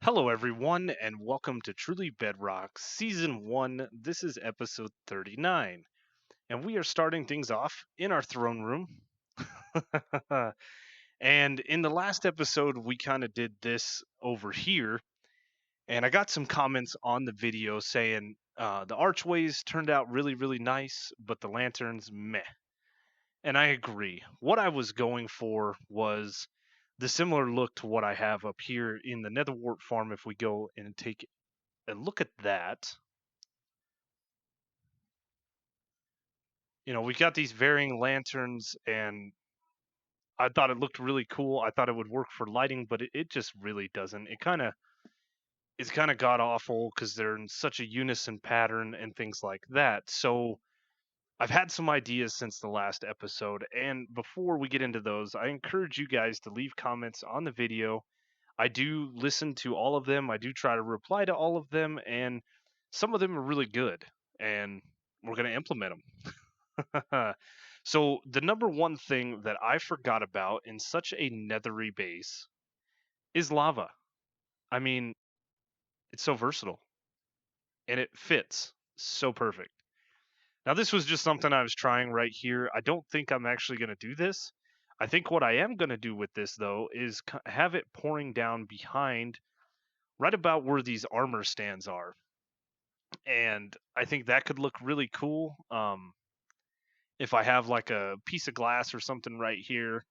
Hello, everyone, and welcome to Truly Bedrock Season 1. This is episode 39, and we are starting things off in our throne room. And in the last episode, we kind of did this over here, and I got some comments on the video saying the archways turned out really, really nice, but the lanterns, meh. And I agree. What I was going for was the similar look to what I have up here in the Netherwart farm if we go and take a look at that. We've got these varying lanterns, and I thought it looked really cool. I thought it would work for lighting, but it just really doesn't. It's kind of god awful because they're in such a unison pattern and things like that. So I've had some ideas since the last episode, and before we get into those, I encourage you guys to leave comments on the video. I do listen to all of them. I do try to reply to all of them, and some of them are really good, and we're going to implement them. So the number one thing that I forgot about in such a nethery base is lava. I mean, it's so versatile and it fits so perfect. Now this was just something I was trying right here. I don't think I'm actually going to do this. I think what I am going to do with this though is have it pouring down behind right about where these armor stands are. And I think that could look really cool. If I have like a piece of glass or something right here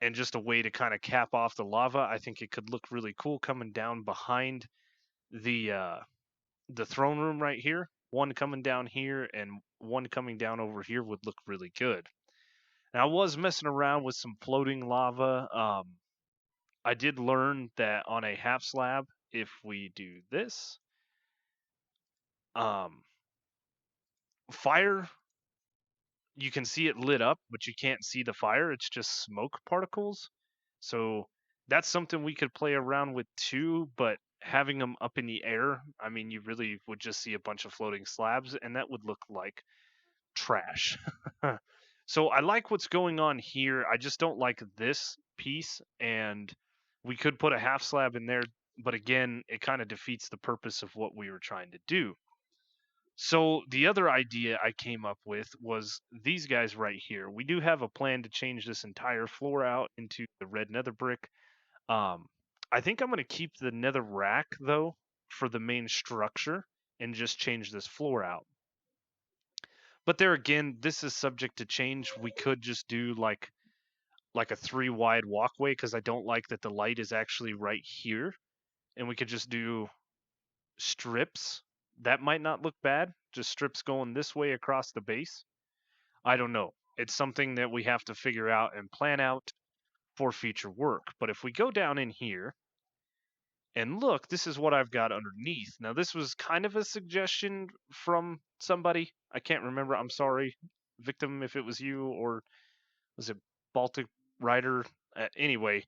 and just a way to kind of cap off the lava, I think it could look really cool coming down behind the uh the throne room right here. One coming down here and one coming down over here would look really good. Now I was messing around with some floating lava. I did learn that on a half slab, if we do this, um fire, you can see it lit up, but you can't see the fire. It's just smoke particles. So that's something we could play around with too, but having them up in the air, I mean, you really would just see a bunch of floating slabs, and that would look like trash. So I like what's going on here. I just don't like this piece, and we could put a half slab in there, but again, it kind of defeats the purpose of what we were trying to do. So the other idea I came up with was these guys right here. We do have a plan to change this entire floor out into the red nether brick. Um, I think I'm going to keep the nether rack though for the main structure and just change this floor out. But there again, this is subject to change. We could just do like a 3 wide walkway because I don't like that the light is actually right here, and we could just do strips. That might not look bad. Just strips going this way across the base. I don't know. It's something that we have to figure out and plan out for future work. But if we go down in here and look, this is what I've got underneath. Now, this was kind of a suggestion from somebody. I can't remember. I'm sorry, victim, if it was you or was it Baltic Rider? Anyway,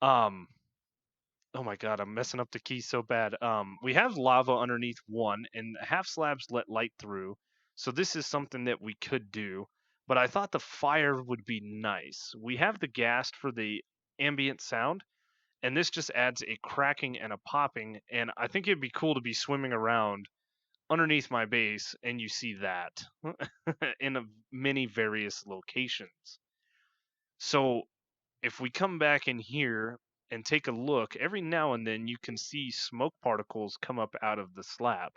um, oh my god, I'm messing up the keys so bad. We have lava underneath one, and half slabs let light through. So this is something that we could do. But I thought the fire would be nice. We have the ghast for the ambient sound, and this just adds a cracking and a popping. And I think it'd be cool to be swimming around underneath my base, and you see that in many various locations. So if we come back in here and take a look, every now and then you can see smoke particles come up out of the slab.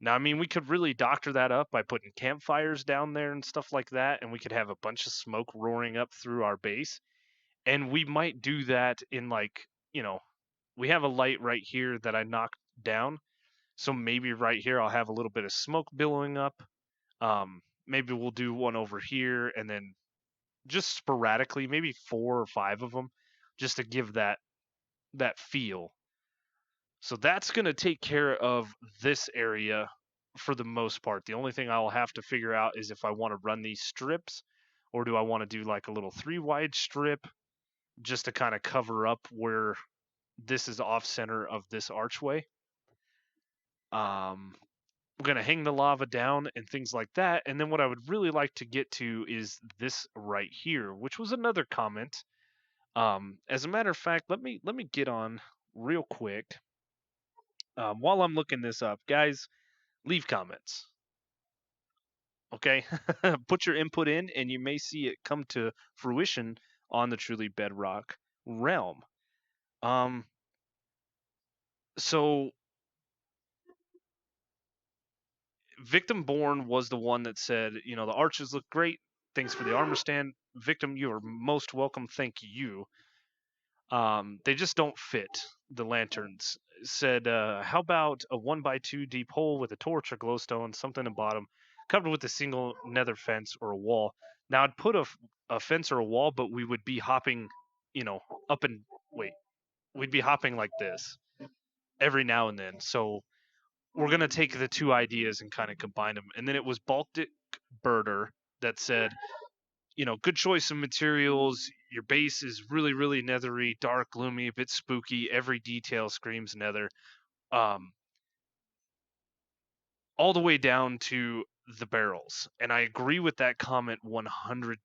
Now, I mean, we could really doctor that up by putting campfires down there and stuff like that, and we could have a bunch of smoke roaring up through our base. And we might do that in we have a light right here that I knocked down. So maybe right here I'll have a little bit of smoke billowing up. Maybe we'll do one over here and then just sporadically, maybe 4 or 5 of them, just to give that feel. So that's going to take care of this area for the most part. The only thing I'll have to figure out is if I want to run these strips or do I want to do like a little 3 wide strip just to kind of cover up where this is off center of this archway. We're going to hang the lava down and things like that. And then what I would really like to get to is this right here, which was another comment. As a matter of fact, let me get on. real quick. While I'm looking this up, guys, leave comments. Okay, put your input in, and you may see it come to fruition on the Truly Bedrock realm. Um, so Victim Born was the one that said, the arches look great. Thanks for the armor stand, Victim. You are most welcome. Thank you. They just don't fit the lanterns. Said, how about a 1x2 deep hole with a torch or glowstone, something in bottom, covered with a single nether fence or a wall. Now I'd put a fence or a wall, but we would be hopping, up and wait, we'd be hopping like this every now and then. So we're gonna take the two ideas and kind of combine them. And then it was Baltic Birder that said, good choice of materials. Your base is really, really nethery, dark, gloomy, a bit spooky. Every detail screams nether. Um, all the way down to the barrels. And I agree with that comment 100%.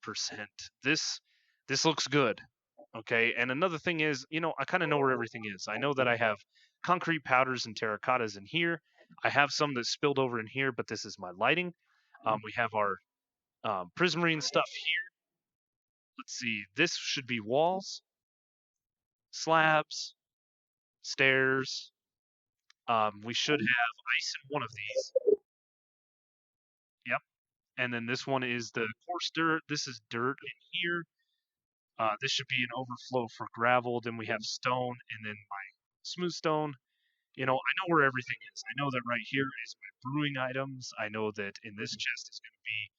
This looks good. Okay. And another thing is, I kind of know where everything is. I know that I have concrete powders and terracottas in here. I have some that spilled over in here, but this is my lighting. We have our prismarine stuff here. Let's see. This should be walls, slabs, stairs. We should have ice in one of these. Yep. And then this one is the coarse dirt. This is dirt in here. This should be an overflow for gravel. Then we have stone, and then my smooth stone. I know where everything is. I know that right here is my brewing items. I know that in this chest is going to be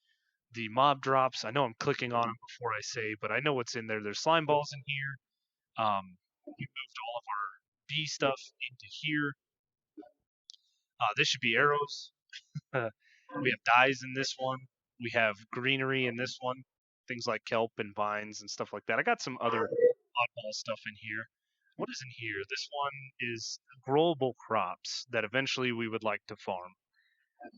the mob drops. I know I'm clicking on them before I say, but I know what's in there. There's slime balls in here. We moved all of our bee stuff into here. This should be arrows. We have dyes in this one. We have greenery in this one. Things like kelp and vines and stuff like that. I got some other oddball stuff in here. What is in here? This one is growable crops that eventually we would like to farm.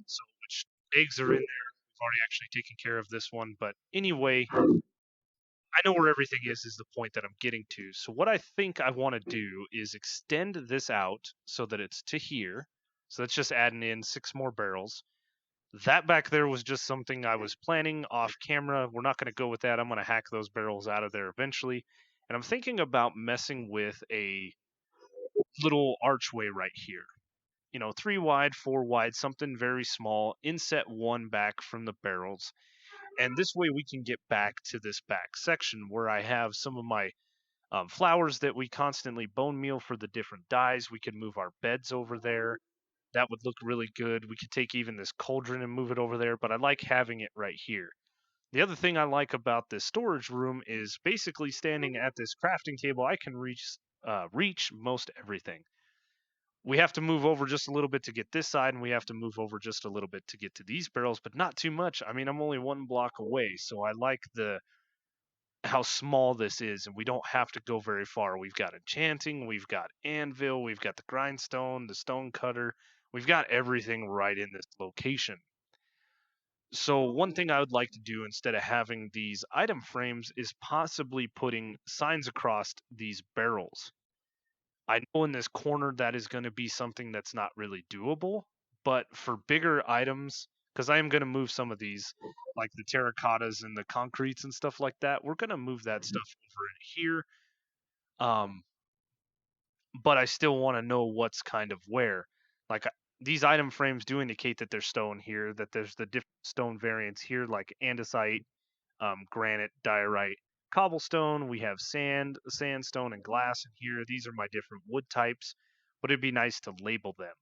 So, which eggs are in there. We've already actually taken care of this one. But anyway, I know where everything is the point that I'm getting to. So, what I think I want to do is extend this out so that it's to here. So, that's just adding in 6 more barrels. That back there was just something I was planning off camera. We're not going to go with that. I'm going to hack those barrels out of there eventually. And I'm thinking about messing with a little archway right here. 3 wide, 4 wide, something very small. Inset 1 back from the barrels. And this way we can get back to this back section where I have some of my flowers that we constantly bone meal for the different dyes. We could move our beds over there. That would look really good. We could take even this cauldron and move it over there, but I like having it right here. The other thing I like about this storage room is basically standing at this crafting table, I can reach most everything. We have to move over just a little bit to get this side, and we have to move over just a little bit to get to these barrels, but not too much. I mean, I'm only 1 block away, so I like the how small this is, and we don't have to go very far. We've got enchanting, we've got anvil, we've got the grindstone, the stone cutter, we've got everything right in this location. So one thing I would like to do instead of having these item frames is possibly putting signs across these barrels. I know in this corner that is going to be something that's not really doable, but for bigger items, because I am going to move some of these, like the terracottas and the concretes and stuff like that, we're going to move that stuff over in here. Um, but I still want to know what's kind of where. Like these item frames do indicate that there's stone here, that there's the different stone variants here, like andesite, granite, diorite, cobblestone. We have sand, sandstone, and glass in here. These are my different wood types, but it'd be nice to label them.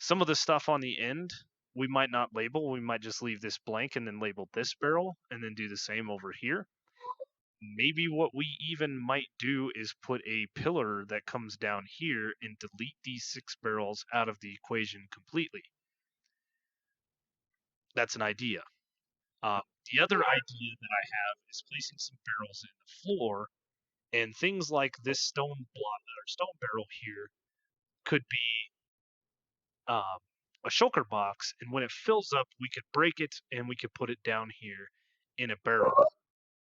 Some of the stuff on the end we might not label. We might just leave this blank and then label this barrel and then do the same over here. Maybe what we even might do is put a pillar that comes down here and delete these 6 barrels out of the equation completely. That's an idea. The other idea that I have is placing some barrels in the floor, and things like this stone block or stone barrel here could be um, a shulker box, and when it fills up, we could break it and we could put it down here in a barrel.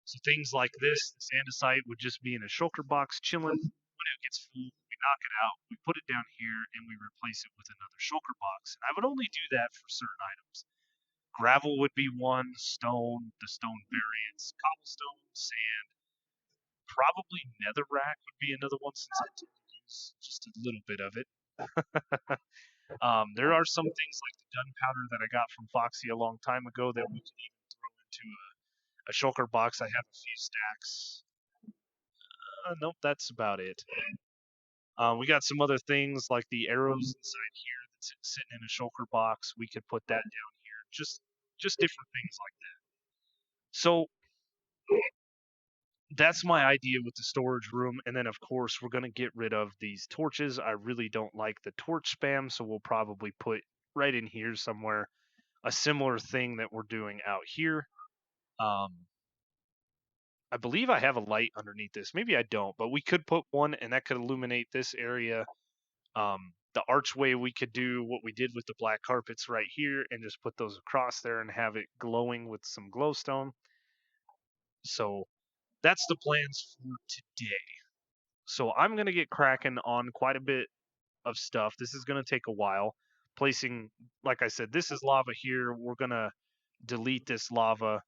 So things like this andesite would just be in a shulker box chilling. When it gets full, we knock it out, we put it down here, and we replace it with another shulker box. And I would only do that for certain items. Gravel would be one, stone, the stone variants, cobblestone, sand, probably netherrack would be another one since I tend to use just a little bit of it. There are some things like the gunpowder that I got from Foxy a long time ago that we can even throw into a shulker box. I have a few stacks. Nope, that's about it. We got some other things like the arrows inside here that's sitting in a shulker box. We could put that down here. Just different things like that. So that's my idea with the storage room. And then of course we're gonna get rid of these torches. I really don't like the torch spam, so we'll probably put right in here somewhere a similar thing that we're doing out here. I believe I have a light underneath this. Maybe I don't, but we could put one and that could illuminate this area. The archway, we could do what we did with the black carpets right here and just put those across there and have it glowing with some glowstone. So that's the plans for today. So I'm going to get cracking on quite a bit of stuff. This is going to take a while. Placing, like I said, this is lava here. We're going to delete this lava.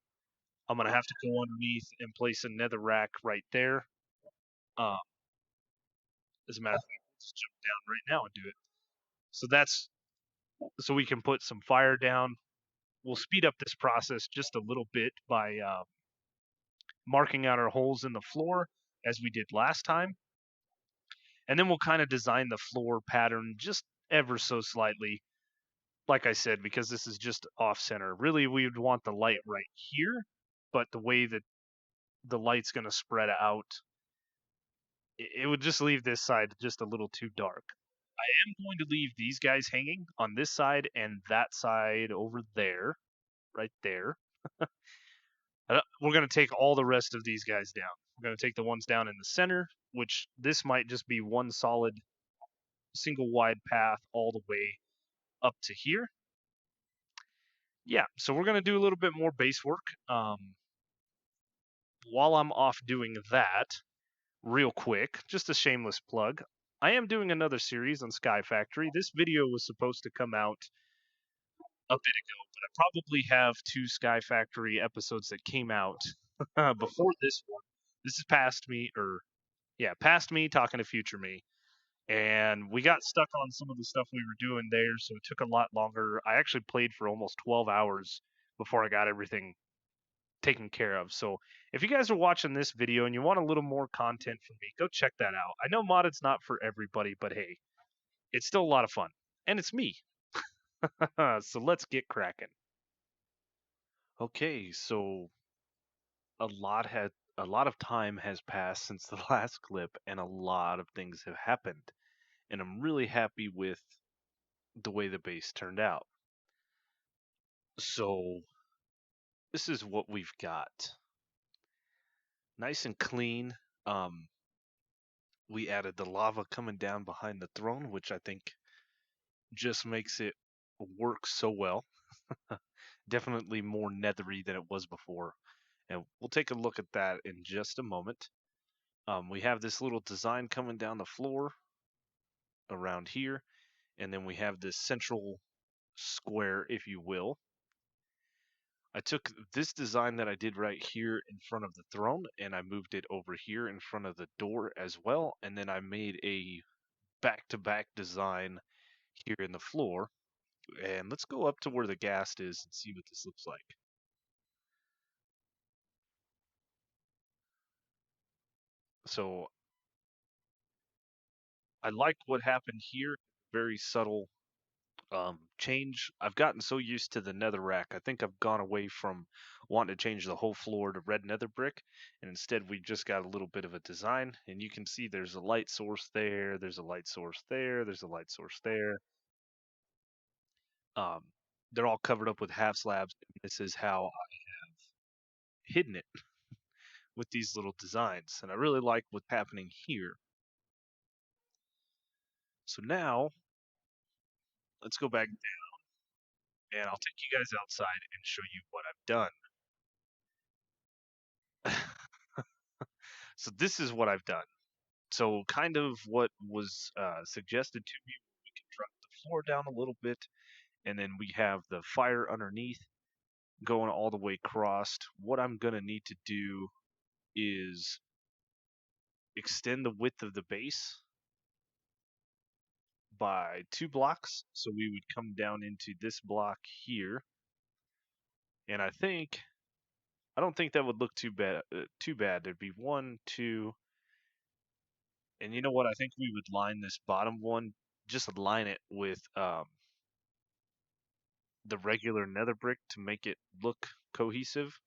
I'm going to have to go underneath and place a nether rack right there. As a matter of fact, just jump down right now and do it. So that's so we can put some fire down. We'll speed up this process just a little bit by marking out our holes in the floor as we did last time. And then we'll kind of design the floor pattern just ever so slightly. Like I said, because this is just off center. Really, we would want the light right here, but the way that the light's going to spread out, it would just leave this side just a little too dark. I am going to leave these guys hanging on this side and that side over there, right there. We're going to take all the rest of these guys down. We're going to take the ones down in the center, which this might just be one solid single wide path all the way up to here. Yeah, so we're going to do a little bit more base work. While I'm off doing that, real quick, just a shameless plug, I am doing another series on Sky Factory. This video was supposed to come out a bit ago, but I probably have 2 Sky Factory episodes that came out before this one. This is past me, past me talking to future me. And we got stuck on some of the stuff we were doing there, so it took a lot longer. I actually played for almost 12 hours before I got everything taken care of. So if you guys are watching this video and you want a little more content from me, go check that out. I know modded's not for everybody, but hey, it's still a lot of fun. And it's me. So let's get cracking. Okay, so a lot of time has passed since the last clip and a lot of things have happened. And I'm really happy with the way the base turned out. So this is what we've got. Nice and clean. We added the lava coming down behind the throne, which I think just makes it work so well. Definitely more nethery than it was before. And we'll take a look at that in just a moment. We have this little design coming down the floor around here. And then we have this central square, if you will. I took this design that I did right here in front of the throne and I moved it over here in front of the door as well. And then I made a back-to-back design here in the floor. And let's go up to where the ghast is and see what this looks like. So I like what happened here. Very subtle change. I've gotten so used to the nether rack. I think I've gone away from wanting to change the whole floor to red nether brick, and instead we just got a little bit of a design. And you can see there's a light source there, there's a light source there, there's a light source there. Um, they're all covered up with half slabs. This is how I have hidden it with these little designs, and I really like what's happening here. So now let's go back down, and I'll take you guys outside and show you what I've done. So this is what I've done. So kind of what was suggested to me, we can drop the floor down a little bit, and then we have the fire underneath going all the way across. What I'm gonna need to do is extend the width of the base by 2 blocks. So we would come down into this block here, and I don't think that would look too bad. Too bad. There'd be one, two, and you know what? I think we would line this bottom one, just line it with the regular nether brick to make it look cohesive.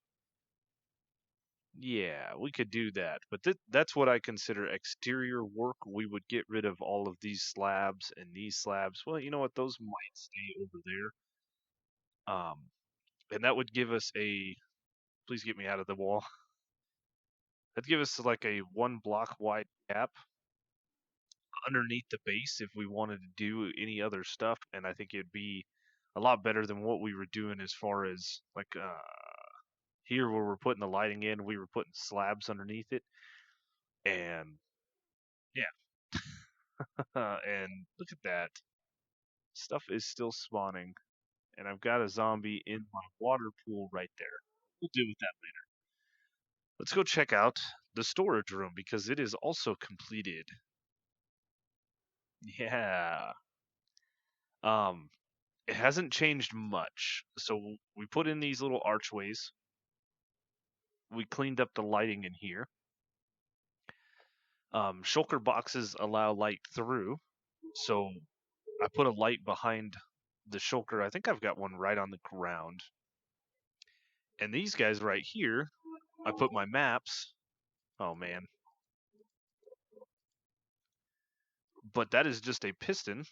Yeah, we could do that, but that's what I consider exterior work. We would get rid of all of these slabs and these slabs. Well, you know what? Those might stay over there. And that would give us a. Please get me out of the wall. That'd give us like a 1 block wide gap underneath the base if we wanted to do any other stuff, and I think it'd be a lot better than what we were doing as far as like here where we're putting the lighting in, we were putting slabs underneath it, and yeah, and look at that, stuff is still spawning, and I've got a zombie in my water pool right there. We'll deal with that later. Let's go check out the storage room because it is also completed. Yeah. Um, it hasn't changed much. So we put in these little archways. We cleaned up the lighting in here. Shulker boxes allow light through, so I put a light behind the shulker. I think I've got one right on the ground. And these guys right here, I put my maps. Oh man. But that is just a piston,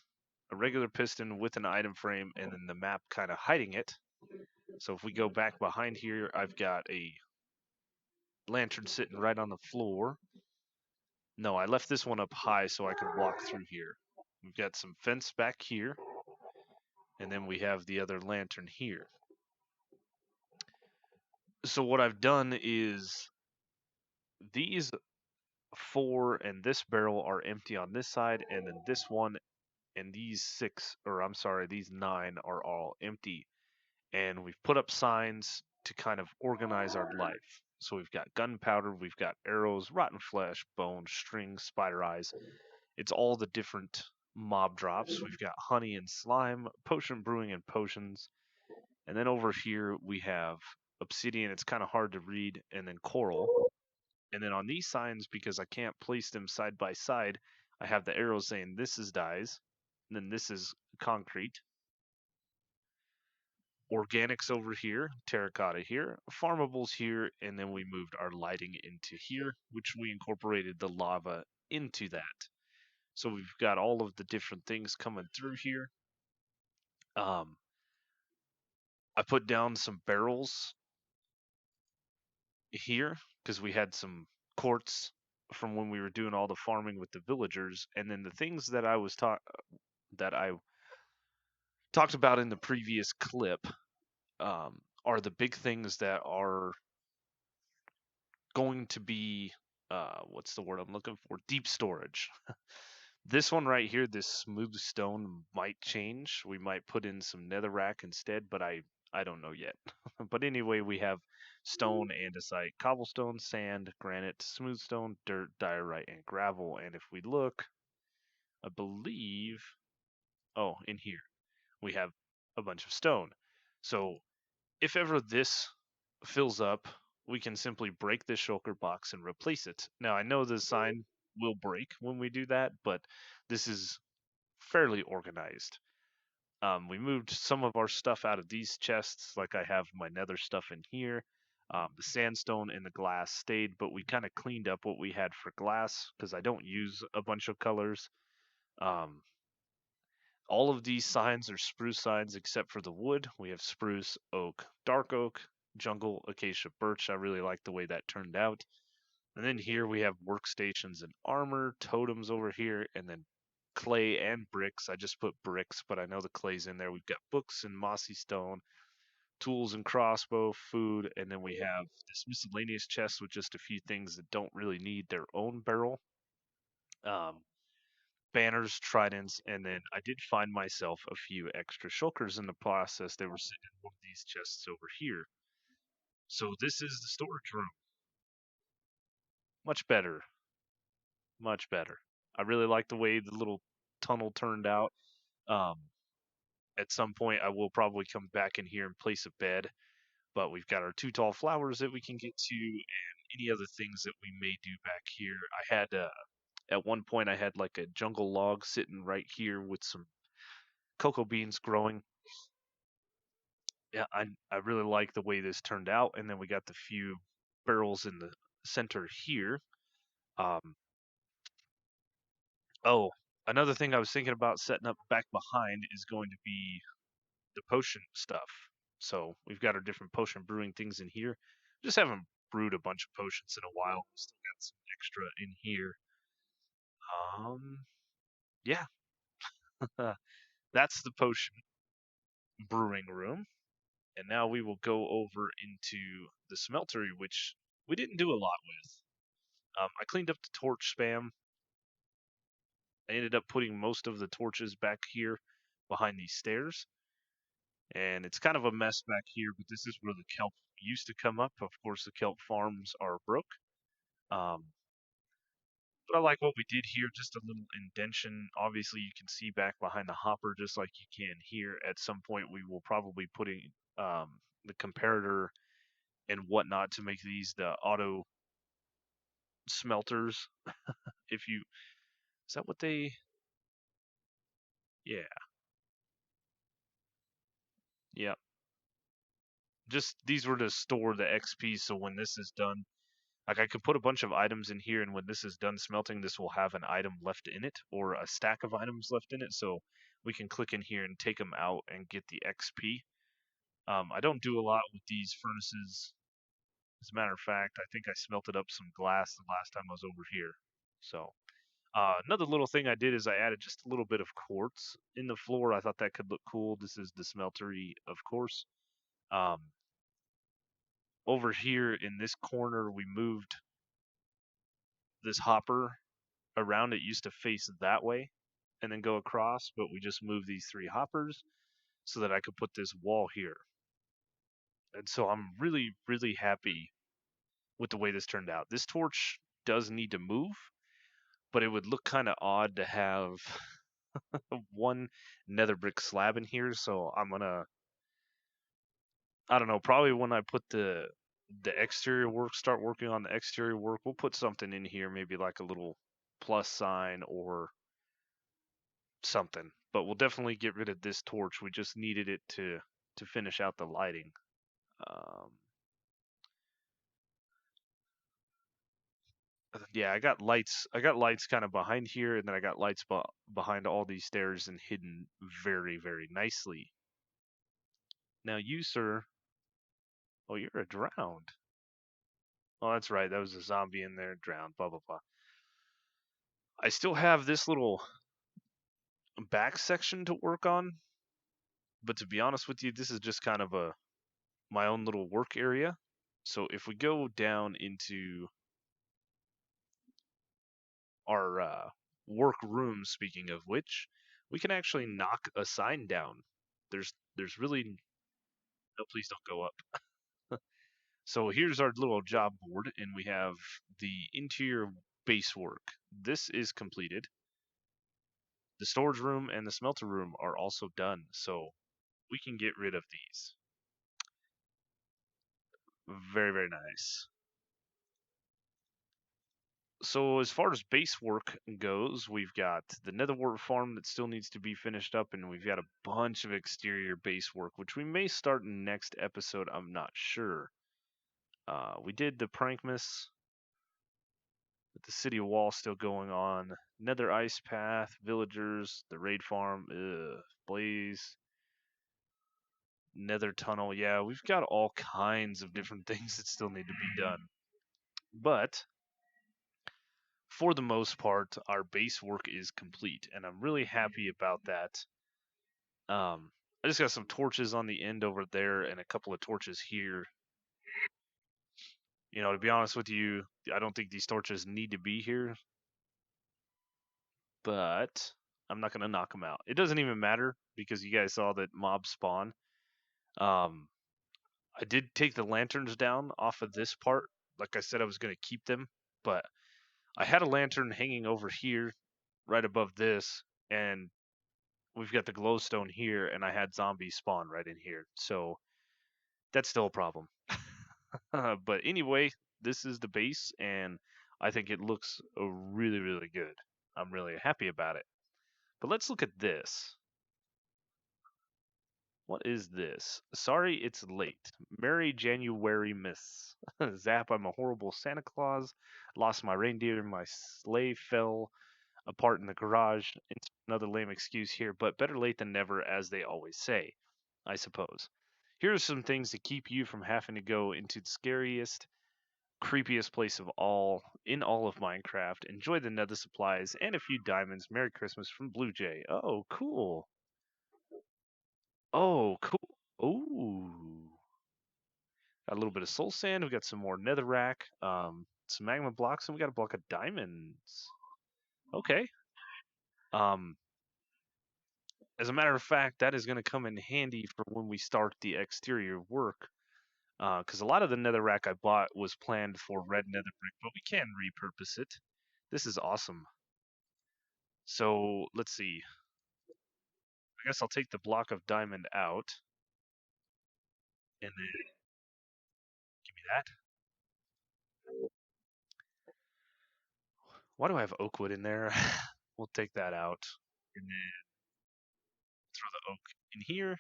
a regular piston with an item frame, and then the map kind of hiding it. So if we go back behind here, I've got a lantern sitting right on the floor. No, I left this one up high so I could walk through here. We've got some fence back here, and then we have the other lantern here. So what I've done is these 4 and this barrel are empty on this side, and then this one and these 6, or I'm sorry, these 9 are all empty. And we've put up signs to kind of organize our life. So we've got gunpowder, we've got arrows, rotten flesh, bone, strings, spider eyes. It's all the different mob drops. We've got honey and slime, potion brewing and potions. And then over here we have obsidian. It's kind of hard to read, and then coral. And then on these signs, because I can't place them side by side, I have the arrows saying this is dyes, and then this is concrete. Organics over here, terracotta here, farmables here, and then we moved our lighting into here, which we incorporated the lava into that. So we've got all of the different things coming through here. I put down some barrels here because we had some quartz from when we were doing all the farming with the villagers, and then the things that I talked about in the previous clip are the big things that are going to be what's the word I'm looking for? Deep storage. This one right here, this smooth stone might change. We might put in some netherrack instead, but I don't know yet. But anyway, we have stone, andesite, cobblestone, sand, granite, smooth stone, dirt, diorite, and gravel. And if we look, I believe, oh, in here we have a bunch of stone. So if ever this fills up, we can simply break this shulker box and replace it. Now, I know the sign will break when we do that, but this is fairly organized. We moved some of our stuff out of these chests, like I have my nether stuff in here. The sandstone and the glass stayed, but we kind of cleaned up what we had for glass because I don't use a bunch of colors. Um, all of these signs are spruce signs except for the wood. We have spruce, oak, dark oak, jungle, acacia, birch. I really like the way that turned out. And then here we have workstations and armor, totems over here, and then clay and bricks. I just put bricks, but I know the clay's in there. We've got books and mossy stone, tools and crossbow, food, and then we have this miscellaneous chest with just a few things that don't really need their own barrel. Um, Banners, tridents, and then I did find myself a few extra shulkers in the process. They were sitting in one of these chests over here. So this is the storage room. Much better. Much better. I really like the way the little tunnel turned out. Um, at some point, I will probably come back in here and place a bed, but we've got our two tall flowers that we can get to, and any other things that we may do back here. I had at one point I had like a jungle log sitting right here with some cocoa beans growing. Yeah, I really like the way this turned out, and then we got the few barrels in the center here. Um, oh, another thing I was thinking about setting up back behind is going to be the potion stuff. So we've got our different potion brewing things in here. Just haven't brewed a bunch of potions in a while. We still got some extra in here. Yeah, that's the potion brewing room. And now we will go over into the smeltery, which we didn't do a lot with. I cleaned up the torch spam. I ended up putting most of the torches back here behind these stairs. And it's kind of a mess back here, but this is where the kelp used to come up. Of course, the kelp farms are broke. Um, but I like what we did here, just a little indention. Obviously, you can see back behind the hopper, just like you can here. At some point, we will probably putting the comparator and whatnot to make these the auto smelters. If you is that what they? Yeah, yeah. Just these were to store the XP, so when this is done, like I could put a bunch of items in here, and when this is done smelting, this will have an item left in it or a stack of items left in it, so we can click in here and take them out and get the XP. I don't do a lot with these furnaces. As a matter of fact, I think I smelted up some glass the last time I was over here. So another little thing I did is I added just a little bit of quartz in the floor. I thought that could look cool. This is the smeltery, of course. Um, over here in this corner, we moved this hopper around. It used to face that way and then go across, but we just moved these three hoppers so that I could put this wall here. And so I'm really, really happy with the way this turned out. This torch does need to move, but it would look kind of odd to have one nether brick slab in here. So I'm gonna, I don't know, probably when I put the exterior work, start working on the exterior work, we'll put something in here, maybe like a little plus sign or something. But we'll definitely get rid of this torch. We just needed it to finish out the lighting. Um, yeah, I got lights. I got lights kind of behind here, and then I got lights behind all these stairs and hidden very, very nicely. Now you, sir. Oh, you're a drowned. Oh, that's right. That was a zombie in there, drowned. Blah blah blah. I still have this little back section to work on, but to be honest with you, this is just kind of a my own little work area. So if we go down into our work room, speaking of which, we can actually knock a sign down. There's really no, please don't go up. So here's our little job board, and we have the interior base work. This is completed. The storage room and the smelter room are also done, so we can get rid of these. Very, very nice. So as far as base work goes, we've got the nether wart farm that still needs to be finished up, and we've got a bunch of exterior base work, which we may start in next episode. I'm not sure. We did the Prankmas, with the city wall still going on. Nether ice path, villagers, the raid farm, blaze, nether tunnel. Yeah, we've got all kinds of different things that still need to be done. But for the most part, our base work is complete, and I'm really happy about that. I just got some torches on the end over there and a couple of torches here. You know, to be honest with you, I don't think these torches need to be here. but I'm not gonna knock them out. It doesn't even matter because you guys saw that mobs spawn. Um, I did take the lanterns down off of this part. Like I said, I was gonna keep them, but I had a lantern hanging over here, right above this, and we've got the glowstone here, and I had zombies spawn right in here. So that's still a problem. But anyway, this is the base, and I think it looks really, really good. I'm really happy about it. But let's look at this. What is this? Sorry it's late. Merry January Miss. Zap, I'm a horrible Santa Claus. Lost my reindeer, my sleigh fell apart in the garage. It's another lame excuse here, but better late than never, as they always say, I suppose. Here are some things to keep you from having to go into the scariest, creepiest place of all in all of Minecraft. Enjoy the nether supplies and a few diamonds. Merry Christmas from Blue Jay. Oh, cool. Oh, cool. Oh. Got a little bit of soul sand. We got some more netherrack, some magma blocks, and we got a block of diamonds. Okay. Um, as a matter of fact, that is going to come in handy for when we start the exterior work. Because a lot of the netherrack I bought was planned for red nether brick, but we can repurpose it. This is awesome. So let's see. I guess I'll take the block of diamond out, and then give me that. Why do I have oak wood in there? We'll take that out, and then throw the oak in here.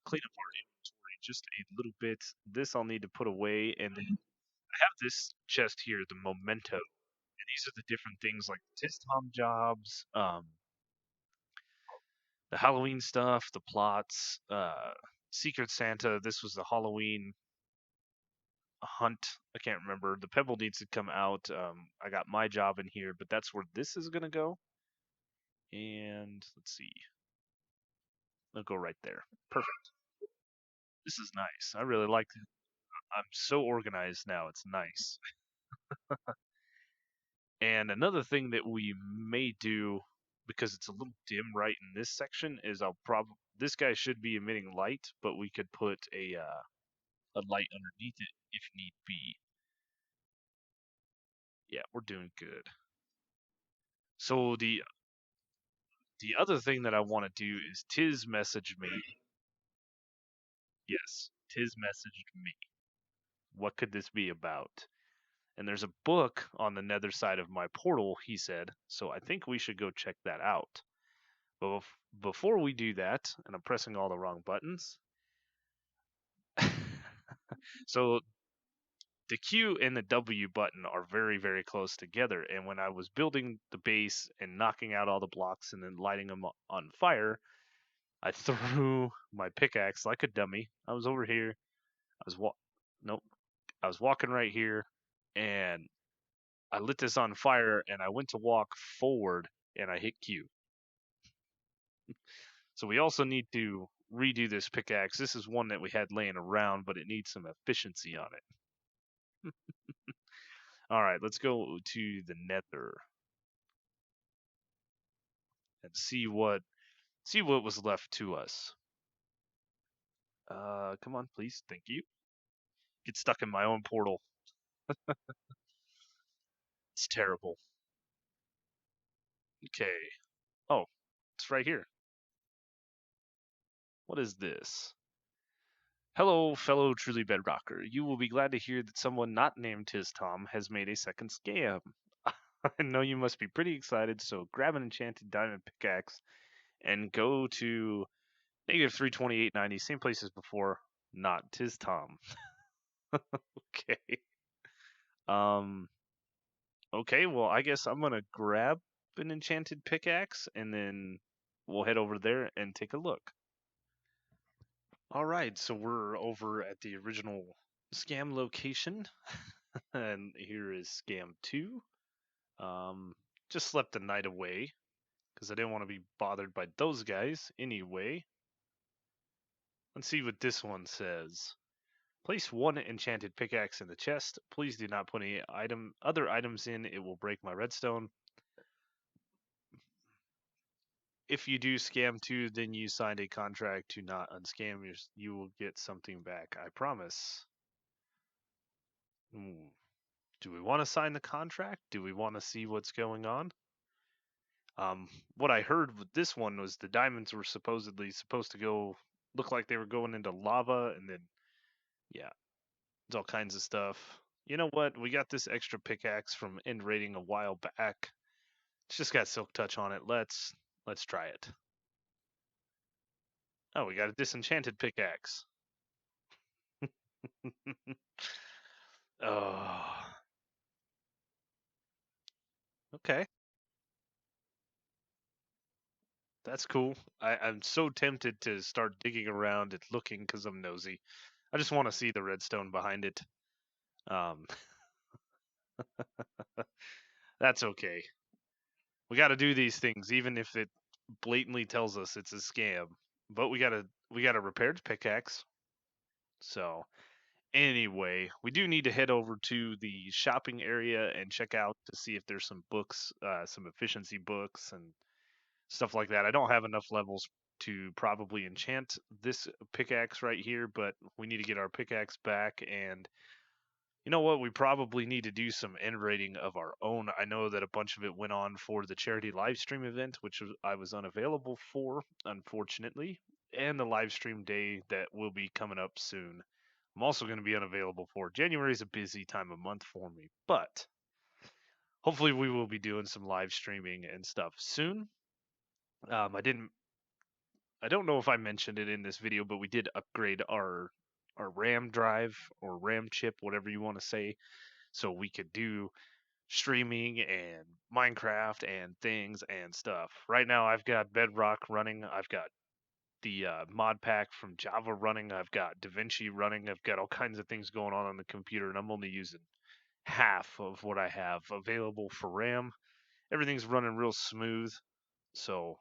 Clean up our inventory just a little bit. This I'll need to put away, and then I have this chest here, the memento, and these are the different things like Tis Tom jobs, the Halloween stuff, the plots, Secret Santa. This was the Halloween hunt. I can't remember. The Pebble needs to come out. I got my job in here, but that's where this is gonna go. And let's see, it'll go right there. Perfect. This is nice. I really like it. I'm so organized now. It's nice. And another thing that we may do, because it's a little dim right in this section, is I'll probably this guy should be emitting light, but we could put a light underneath it if need be. Yeah, we're doing good. So the other thing that I want to do is Tiz messaged me. Yes, Tiz messaged me. What could this be about? And there's a book on the nether side of my portal, he said. So I think we should go check that out. But before we do that, and I'm pressing all the wrong buttons. So the Q and the W button are very, very close together. And when I was building the base and knocking out all the blocks and then lighting them on fire, I threw my pickaxe like a dummy. I was over here. I was nope. I was walking right here, and I lit this on fire. And I went to walk forward, and I hit Q. So we also need to redo this pickaxe. This is one that we had laying around, but it needs some efficiency on it. All right, let's go to the nether and see what was left to us. Come on, please. Thank you. Get stuck in my own portal. It's terrible. Okay. Oh, it's right here. What is this? Hello, fellow truly bedrocker. You will be glad to hear that someone not named Tiz Tom has made a second scam. I know you must be pretty excited, so grab an enchanted diamond pickaxe and go to negative 328.90, same place as before, not Tiz Tom. Okay. Um, okay, well, I guess I'm gonna grab an enchanted pickaxe and then we'll head over there and take a look. All right, so we're over at the original scam location, and here is scam 2. Just slept the night away because I didn't want to be bothered by those guys anyway. Let's see what this one says. Place one enchanted pickaxe in the chest. Please do not put any other items in. It will break my redstone. if you do scam too, then you signed a contract to not unscam. You will get something back. I promise. Ooh. Do we want to sign the contract? Do we want to see what's going on? What I heard with this one was the diamonds were supposed to go look like they were going into lava, and then yeah, it's all kinds of stuff. You know what? We got this extra pickaxe from End Rating a while back. It's just got Silk Touch on it. Let's try it. Oh, we got a disenchanted pickaxe. Oh, okay. That's cool. I'm so tempted to start digging around and looking because I'm nosy. I just want to see the redstone behind it. Um, that's okay. We got to do these things, even if it blatantly tells us it's a scam. But we got a repaired pickaxe. So anyway, we do need to head over to the shopping area and check out to see if there's some books, some efficiency books and stuff like that. I don't have enough levels to probably enchant this pickaxe right here, but we need to get our pickaxe back. And you know what? We probably need to do some end rating of our own. I know that a bunch of it went on for the charity live stream event, which I was unavailable for, unfortunately, and the live stream day that will be coming up soon. I'm also going to be unavailable for. January is a busy time of month for me, but hopefully we will be doing some live streaming and stuff soon. I don't know if I mentioned it in this video, but we did upgrade our RAM drive or RAM chip, whatever you want to say, so we could do streaming and Minecraft and things and stuff. Right now, I've got Bedrock running. I've got the mod pack from Java running. I've got DaVinci running. I've got all kinds of things going on the computer, and I'm only using half of what I have available for RAM. Everything's running real smooth. So,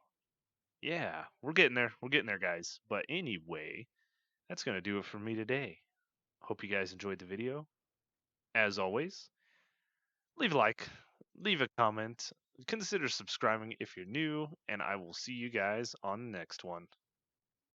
yeah, we're getting there. We're getting there, guys. But anyway, that's going to do it for me today. Hope you guys enjoyed the video. As always, leave a like, leave a comment, consider subscribing if you're new, and I will see you guys on the next one.